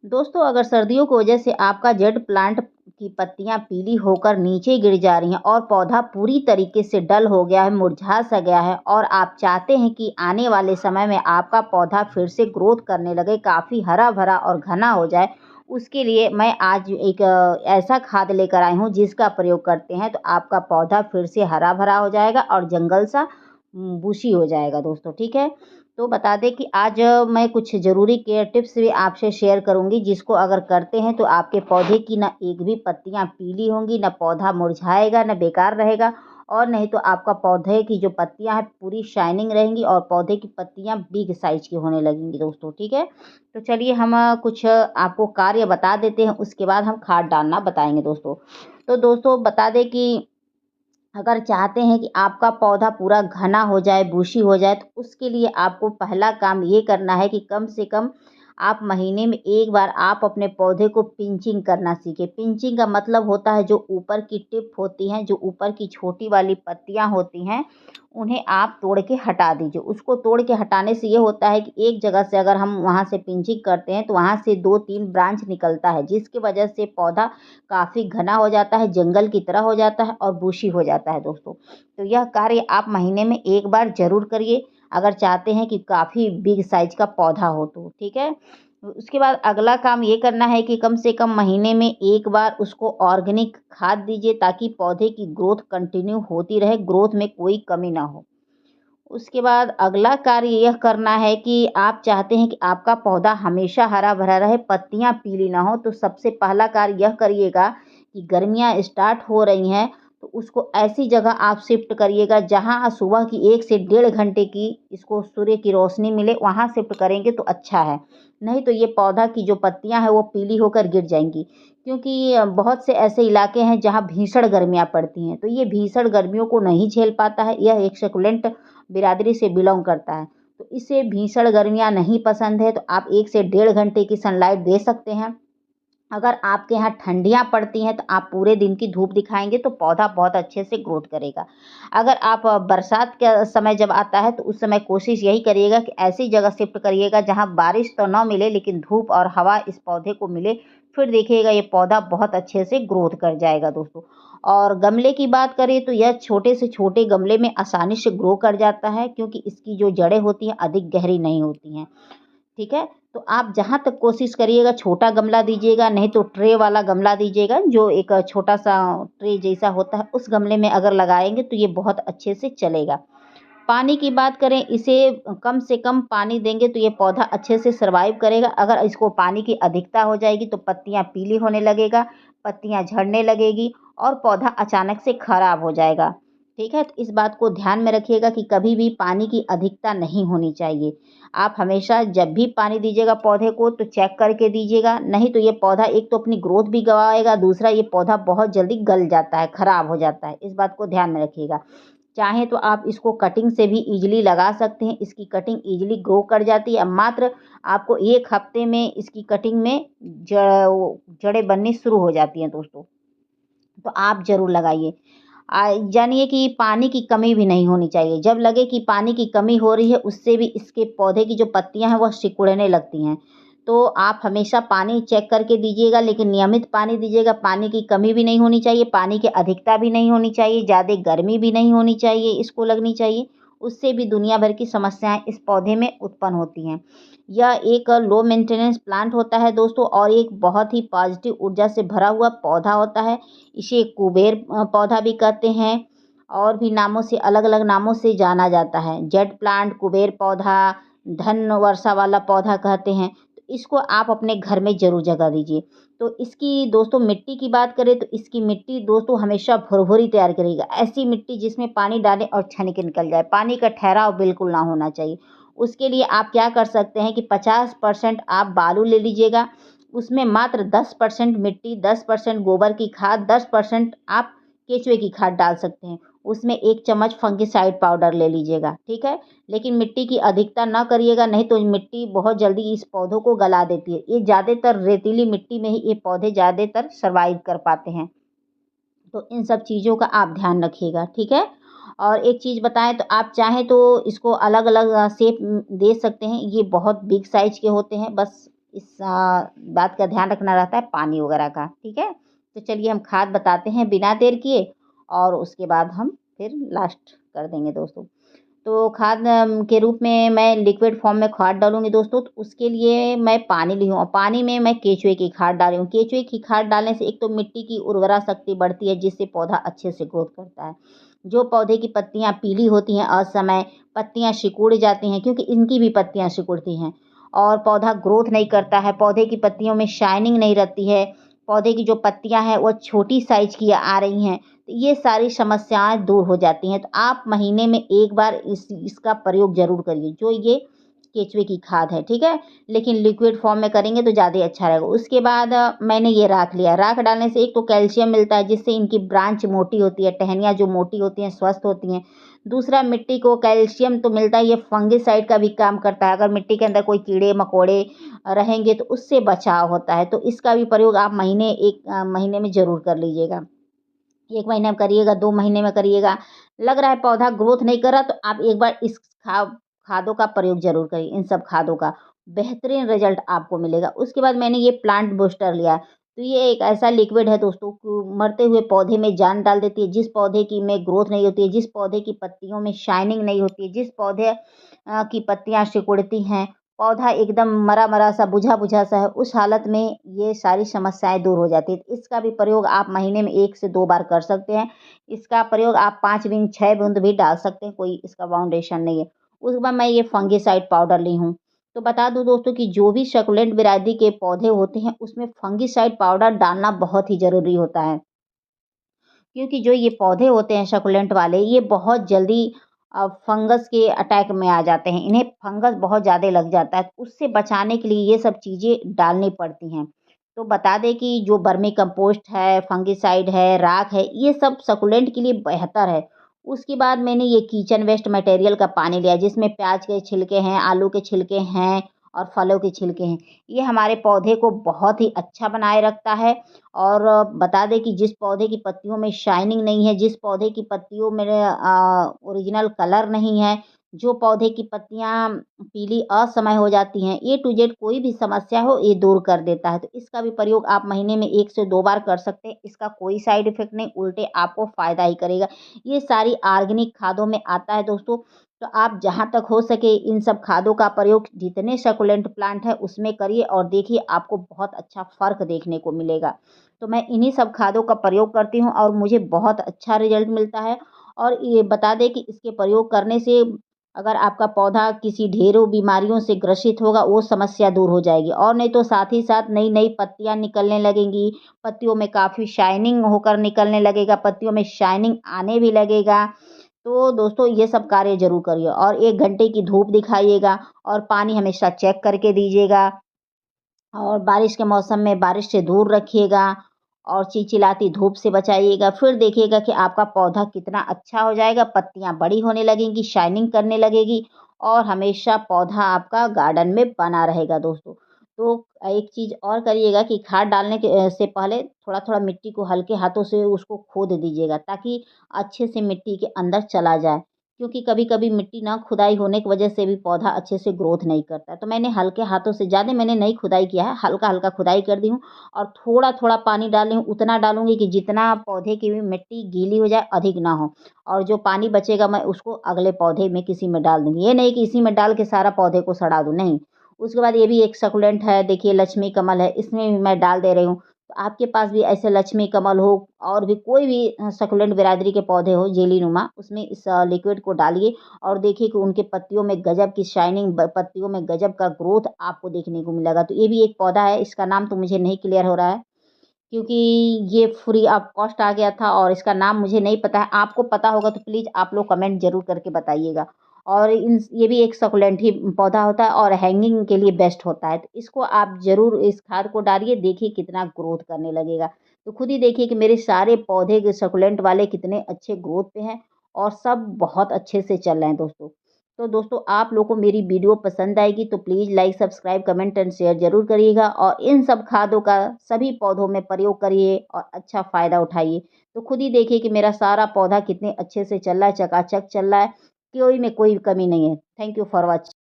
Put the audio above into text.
दोस्तों, अगर सर्दियों की वजह से आपका जेड प्लांट की पत्तियां पीली होकर नीचे गिर जा रही हैं और पौधा पूरी तरीके से डल हो गया है, मुरझा सा गया है और आप चाहते हैं कि आने वाले समय में आपका पौधा फिर से ग्रोथ करने लगे, काफ़ी हरा भरा और घना हो जाए, उसके लिए मैं आज एक ऐसा खाद लेकर आई हूँ जिसका प्रयोग करते हैं तो आपका पौधा फिर से हरा भरा हो जाएगा और जंगल सा बुशी हो जाएगा दोस्तों। ठीक है, तो बता दें कि आज मैं कुछ ज़रूरी केयर टिप्स भी आपसे शेयर करूँगी, जिसको अगर करते हैं तो आपके पौधे की ना एक भी पत्तियाँ पीली होंगी, ना पौधा मुरझाएगा, ना बेकार रहेगा और नहीं तो आपका पौधे की जो पत्तियाँ हैं पूरी शाइनिंग रहेंगी और पौधे की पत्तियाँ बिग साइज़ की होने लगेंगी दोस्तों। ठीक है, तो चलिए हम कुछ आपको कार्य बता देते हैं, उसके बाद हम खाद डालना बताएँगे दोस्तों। तो दोस्तों बता दें कि अगर चाहते हैं कि आपका पौधा पूरा घना हो जाए, बुशी हो जाए, तो उसके लिए आपको पहला काम ये करना है कि कम से कम आप महीने में 1 बार आप अपने पौधे को पिंचिंग करना सीखें। पिंचिंग का मतलब होता है जो ऊपर की टिप होती हैं, जो ऊपर की छोटी वाली पत्तियाँ होती हैं, उन्हें आप तोड़ के हटा दीजिए। उसको तोड़ के हटाने से ये होता है कि एक जगह से अगर हम वहाँ से पिंचिंग करते हैं, तो वहाँ से 2-3 ब्रांच निकलता है, जिसकी वजह से पौधा काफ़ी घना हो जाता है, जंगल की तरह हो जाता है और बुशी हो जाता है दोस्तों। तो यह कार्य आप महीने में 1 बार ज़रूर करिए, अगर चाहते हैं कि काफ़ी बिग साइज़ का पौधा हो तो, ठीक है? उसके बाद अगला काम ये करना है कि कम से कम महीने में 1 बार उसको ऑर्गेनिक खाद दीजिए ताकि पौधे की ग्रोथ कंटिन्यू होती रहे, ग्रोथ में कोई कमी ना हो। उसके बाद अगला कार्य यह करना है कि आप चाहते हैं कि आपका पौधा हमेशा हरा-भरा रहे, पत्तियाँ पीली ना हो, तो सबसे पहला कार्य यह करिएगा कि गर्मियाँ स्टार्ट हो रही हैं, तो उसको ऐसी जगह आप शिफ्ट करिएगा जहाँ सुबह की 1 से डेढ़ घंटे की इसको सूर्य की रोशनी मिले, वहाँ शिफ्ट करेंगे तो अच्छा है। नहीं तो ये पौधा की जो पत्तियाँ हैं वो पीली होकर गिर जाएँगी, क्योंकि बहुत से ऐसे इलाके हैं जहाँ भीषण गर्मियाँ पड़ती हैं, तो ये भीषण गर्मियों को नहीं झेल पाता है। यह एक सक्युलेंट बिरादरी से बिलॉन्ग करता है। तो इसे भीषण गर्मियाँ नहीं पसंद है तो आप 1 से डेढ़ घंटे की सनलाइट दे सकते हैं। अगर आपके यहाँ ठंडियाँ पड़ती हैं तो आप पूरे दिन की धूप दिखाएँगे तो पौधा बहुत अच्छे से ग्रोथ करेगा। अगर आप बरसात का समय जब आता है तो उस समय कोशिश यही करिएगा कि ऐसी जगह शिफ्ट करिएगा जहाँ बारिश तो ना मिले लेकिन धूप और हवा इस पौधे को मिले। फिर देखिएगा ये पौधा बहुत अच्छे से ग्रोथ कर जाएगा दोस्तों। और गमले की बात करें तो यह छोटे से छोटे गमले में आसानी से ग्रो कर जाता है क्योंकि इसकी जो जड़ें होती हैं अधिक गहरी नहीं होती हैं। ठीक है? तो आप जहाँ तक कोशिश करिएगा छोटा गमला दीजिएगा, नहीं तो ट्रे वाला गमला दीजिएगा, जो एक छोटा-सा ट्रे जैसा होता है, उस गमले में अगर लगाएँगे तो ये बहुत अच्छे से चलेगा। पानी की बात करें, इसे कम से कम पानी देंगे तो ये पौधा अच्छे से सर्वाइव करेगा। अगर इसको पानी की अधिकता हो जाएगी तो पत्तियाँ पीली होने लगेगा, पत्तियाँ झड़ने लगेगी और पौधा अचानक से खराब हो जाएगा। ठीक है? तो इस बात को ध्यान में रखिएगा कि कभी भी पानी की अधिकता नहीं होनी चाहिए। आप हमेशा जब भी पानी दीजिएगा पौधे को तो चेक करके दीजिएगा, नहीं तो ये पौधा एक तो अपनी ग्रोथ भी गँवाएगा, दूसरा ये पौधा बहुत जल्दी गल जाता है, खराब हो जाता है। इस बात को ध्यान में रखिएगा। चाहें तो आप इसको कटिंग से भी ईज़िली लगा सकते हैं, इसकी कटिंग ईज़िली ग्रो कर जाती है। मात्र आपको 1 हफ्ते में इसकी कटिंग में जड़ें बननी शुरू हो जाती हैं दोस्तों। तो आप ज़रूर लगाइए। जानिए कि पानी की कमी भी नहीं होनी चाहिए। जब लगे कि पानी की कमी हो रही है, उससे भी इसके पौधे की जो पत्तियाँ हैं, वह सिकुड़ने लगती हैं। तो आप हमेशा पानी चेक करके दीजिएगा, लेकिन नियमित पानी दीजिएगा। पानी की कमी भी नहीं होनी चाहिए, पानी की अधिकता भी नहीं होनी चाहिए, ज़्यादा गर्मी भी नहीं होनी चाहिए, इसको लगनी चाहिए। उससे भी दुनिया भर की समस्याएँ इस पौधे में उत्पन्न होती हैं। यह एक लो मेंटेनेंस प्लांट होता है दोस्तों और एक बहुत ही पॉज़िटिव ऊर्जा से भरा हुआ पौधा होता है। इसे कुबेर पौधा भी कहते हैं और भी नामों से अलग-अलग नामों से जाना जाता है। जेड प्लांट, कुबेर पौधा, धन वर्षा वाला पौधा कहते हैं। तो इसको आप अपने घर में ज़रूर जगह दीजिए। तो इसकी दोस्तों मिट्टी की बात करें तो इसकी मिट्टी दोस्तों हमेशा भुरभुरी तैयार करिएगा। ऐसी मिट्टी जिसमें पानी डालें और छन के निकल जाए। पानी का ठहराव बिल्कुल ना होना चाहिए। उसके लिए आप क्या कर सकते हैं कि 50% आप बालू ले लीजिएगा, उसमें मात्र 10% मिट्टी, 10% गोबर की खाद, 10% आप केचुए की खाद डाल सकते हैं। उसमें 1 चम्मच फंगिसाइड पाउडर ले लीजिएगा, ठीक है? लेकिन मिट्टी की अधिकता ना करिएगा, नहीं तो मिट्टी बहुत जल्दी इस पौधों को गला देती है। ये ज़्यादातर रेतीली मिट्टी में ही ये पौधे ज़्यादातर सर्वाइव कर पाते हैं। तो इन सब चीज़ों का आप ध्यान रखिएगा, ठीक है? और एक चीज़ बताएँ तो आप चाहें तो इसको अलग-अलग शेप दे सकते हैं। ये बहुत बिग साइज़ के होते हैं, बस इस बात का ध्यान रखना रहता है पानी वगैरह का, ठीक है। तो चलिए हम खाद बताते हैं बिना देर किए, और उसके बाद हम फिर लास्ट कर देंगे दोस्तों। तो खाद के रूप में मैं लिक्विड फॉर्म में खाद डालूँगी दोस्तों, तो उसके लिए मैं पानी ली हूँ और पानी में मैं केचुए की खाद डाली हूँ। केचुए की खाद डालने से एक तो मिट्टी की उर्वरा शक्ति बढ़ती है, जिससे पौधा अच्छे से ग्रोथ करता है। जो पौधे की पत्तियाँ पीली होती हैं असमय, पत्तियाँ सिकुड़ जाती हैं, क्योंकि इनकी भी पत्तियाँ सिकुड़ती हैं और पौधा ग्रोथ नहीं करता है, पौधे की पत्तियों में शाइनिंग नहीं रहती है, पौधे की जो पत्तियाँ हैं वो छोटी साइज़ की आ रही हैं, तो ये सारी समस्याएँ दूर हो जाती हैं। तो आप महीने में 1 बार इसका प्रयोग ज़रूर करिए, जो ये केचुए की खाद है, ठीक है? लेकिन लिक्विड फॉर्म में करेंगे तो ज़्यादा अच्छा रहेगा। उसके बाद मैंने ये राख लिया, राख डालने से एक तो कैल्शियम मिलता है, जिससे इनकी ब्रांच मोटी होती है, टहनियाँ जो मोटी होती हैं, स्वस्थ होती हैं। दूसरा, मिट्टी को कैल्शियम तो मिलता है, ये फंगिसाइड का भी काम करता है। अगर मिट्टी के अंदर कोई कीड़े-मकोड़े रहेंगे तो उससे बचाव होता है। तो इसका भी प्रयोग आप महीने में ज़रूर कर लीजिएगा। 1 महीने में करिएगा, 2 महीने में करिएगा। लग रहा है पौधा ग्रोथ नहीं कर रहा, तो आप एक बार इस खादों का प्रयोग ज़रूर करिए, इन सब खादों का। बेहतरीन रिज़ल्ट आपको मिलेगा। उसके बाद मैंने ये प्लांट बूस्टर लिया। तो ये एक ऐसा लिक्विड है दोस्तों कि मरते हुए पौधे में जान डाल देती है। जिस पौधे की में ग्रोथ नहीं होती है, जिस पौधे की पत्तियों में शाइनिंग नहीं होती है, जिस पौधे की पत्तियाँ सिकुड़ती हैं, पौधा एकदम मरा-मरा सा, बुझा-बुझा सा है, उस हालत में ये सारी समस्याएँ दूर हो जाती हैं। इसका भी प्रयोग आप महीने में 1 से 2 बार कर सकते हैं। इसका प्रयोग आप 5 बूँद, 6 बूँद भी डाल सकते हैं, कोई इसका बाउंडेशन नहीं है। उसके बाद मैं ये फंगिसाइड पाउडर ली हूँ। तो बता दूँ दोस्तों कि जो भी सक्युलेंट वैरायटी के पौधे होते हैं, उसमें फंगिसाइड पाउडर डालना बहुत ही ज़रूरी होता है। क्योंकि जो ये पौधे होते हैं सक्युलेंट वाले, ये बहुत जल्दी फंगस के अटैक में आ जाते हैं। इन्हें फंगस बहुत ज़्यादा लग जाता है, तो उससे बचाने के लिए ये सब चीज़ें डालनी पड़ती हैं। तो बता दें कि जो वर्मी कंपोस्ट है, फंगिसाइड है, राख है, ये सब सक्युलेंट के लिए बेहतर है। उसके बाद मैंने ये किचन वेस्ट मटेरियल का पानी लिया, जिसमें प्याज के छिलके हैं, आलू के छिलके हैं और फलों के छिलके हैं। ये हमारे पौधे को बहुत ही अच्छा बनाए रखता है। और बता दें कि जिस पौधे की पत्तियों में शाइनिंग नहीं है, जिस पौधे की पत्तियों में ओरिजिनल कलर नहीं है, जो पौधे की पत्तियाँ पीली असमय हो जाती हैं, ए टू जेड कोई भी समस्या हो, ये दूर कर देता है। तो इसका भी प्रयोग आप महीने में 1 से 2 बार कर सकते हैं। इसका कोई साइड इफ़ेक्ट नहीं, उल्टे आपको फ़ायदा ही करेगा। ये सारी ऑर्गेनिक खादों में आता है दोस्तों। तो आप जहाँ तक हो सके इन सब खादों का प्रयोग जितने सक्युलेंट प्लांट है उसमें करिए, और देखिए आपको बहुत अच्छा फ़र्क देखने को मिलेगा। तो मैं इन्हीं सब खादों का प्रयोग करती हूँ और मुझे बहुत अच्छा रिज़ल्ट मिलता है। और ये बता दें कि इसके प्रयोग करने से अगर आपका पौधा किसी ढेरों बीमारियों से ग्रसित होगा, वो समस्या दूर हो जाएगी। और नहीं तो साथ ही साथ नई-नई पत्तियाँ निकलने लगेंगी, पत्तियों में काफ़ी शाइनिंग होकर निकलने लगेगा, पत्तियों में शाइनिंग आने भी लगेगा। तो दोस्तों ये सब कार्य ज़रूर करिए, और 1 घंटे की धूप दिखाइएगा, और पानी हमेशा चेक करके दीजिएगा। और बारिश के मौसम में बारिश से दूर रखिएगा, और चिलचिलाती धूप से बचाइएगा। फिर देखिएगा कि आपका पौधा कितना अच्छा हो जाएगा, पत्तियाँ बड़ी होने लगेंगी, शाइनिंग करने लगेगी, और हमेशा पौधा आपका गार्डन में बना रहेगा दोस्तों। तो एक चीज़ और करिएगा कि खाद डालने से पहले थोड़ा-थोड़ा मिट्टी को हल्के हाथों से उसको खोद दीजिएगा, ताकि अच्छे से मिट्टी के अंदर चला जाए। क्योंकि कभी-कभी मिट्टी ना खुदाई होने की वजह से भी पौधा अच्छे से ग्रोथ नहीं करता है। तो मैंने हल्के हाथों से, ज़्यादा मैंने नहीं खुदाई किया है, हल्का-हल्का खुदाई कर दी हूँ, और थोड़ा-थोड़ा पानी डाली हूँ। उतना डालूँगी कि जितना पौधे की भी मिट्टी गीली हो जाए, अधिक ना हो, और जो पानी बचेगा मैं उसको अगले पौधे में किसी में डाल दूँगी। ये नहीं कि इसी में डाल के सारा पौधे को सड़ा दूँ, नहीं। उसके बाद ये भी एक सक्युलेंट है, देखिए लक्ष्मी कमल है, इसमें भी मैं डाल दे रही हूँ। तो आपके पास भी ऐसे लक्ष्मी कमल हो, और भी कोई भी सक्युलेंट बिरादरी के पौधे हो जेलीनुमा, उसमें इस लिक्विड को डालिए, और देखिए कि उनके पत्तियों में गजब की शाइनिंग, पत्तियों में गजब का ग्रोथ आपको देखने को मिलेगा। तो ये भी एक पौधा है, इसका नाम तो मुझे नहीं क्लियर हो रहा है, क्योंकि ये फ्री ऑफ कॉस्ट आ गया था और इसका नाम मुझे नहीं पता है। आपको पता होगा तो प्लीज़ आप लोग कमेंट ज़रूर करके बताइएगा। और ये भी एक सकुलेंट ही पौधा होता है, और हैंगिंग के लिए बेस्ट होता है। तो इसको आप ज़रूर इस खाद को डालिए, देखिए कितना ग्रोथ करने लगेगा। तो खुद ही देखिए कि मेरे सारे पौधे के सकुलेंट वाले कितने अच्छे ग्रोथ पे हैं, और सब बहुत अच्छे से चल रहे हैं दोस्तों। तो दोस्तों आप लोगों को मेरी वीडियो पसंद आएगी तो please like, subscribe, comment and share ज़रूर करिएगा, और इन सब खादों का सभी पौधों में प्रयोग करिए और अच्छा फ़ायदा उठाइए। तो खुद ही देखिए कि मेरा सारा पौधा कितने अच्छे से चल रहा है, चकाचक चल रहा है, कोई में कोई कमी नहीं है। Thank you for watching.